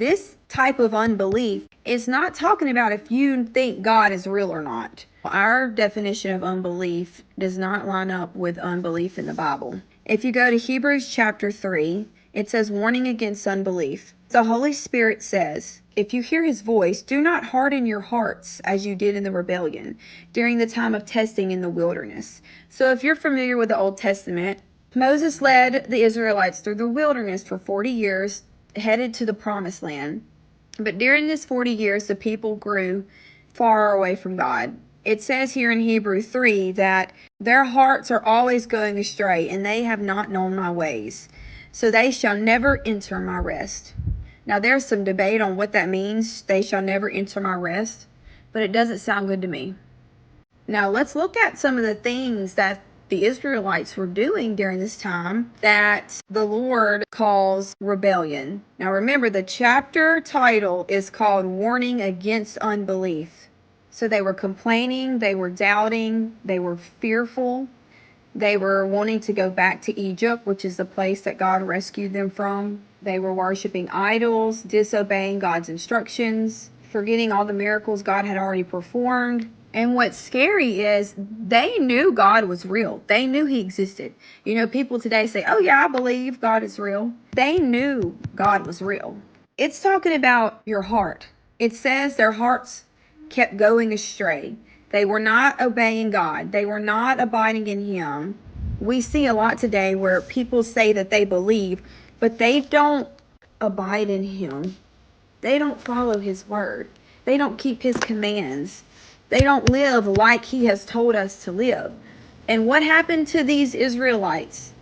This type of unbelief is not talking about if you think God is real or not. Our definition of unbelief does not line up with unbelief in the Bible. If you go to Hebrews chapter 3, it says warning against unbelief. The Holy Spirit says, if you hear his voice, do not harden your hearts as you did in the rebellion during the time of testing in the wilderness. So if you're familiar with the Old Testament, Moses led the Israelites through the wilderness for 40 years, headed to the promised land. But during this 40 years, the people grew far away from God. It says here in Hebrew 3 that their hearts are always going astray, and they have not known my ways. So they shall never enter my rest. Now, there's some debate on what that means, they shall never enter my rest, but it doesn't sound good to me. Now, let's look at some of the things that the Israelites were doing during this time that the Lord calls rebellion. Now, remember, the chapter title is called Warning Against Unbelief. So they were complaining, they were doubting, they were fearful. They were wanting to go back to Egypt, which is the place that God rescued them from. They were worshiping idols, disobeying God's instructions, forgetting all the miracles God had already performed. And what's scary is they knew God was real. They knew he existed. You know, people today say, oh yeah, I believe God is real. They knew God was real. It's talking about your heart. It says their hearts kept going astray. They were not obeying God. They were not abiding in him. We see a lot today where people say that they believe, but they don't abide in him. They don't follow his word. They don't keep his commands. They don't live like he has told us to live. And what happened to these Israelites?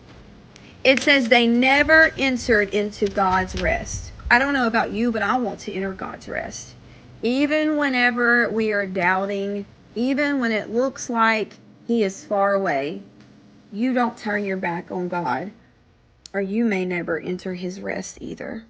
It says they never entered into God's rest. I don't know about you, but I want to enter God's rest. Even whenever we are doubting, even when it looks like he is far away, you don't turn your back on God, or you may never enter his rest either.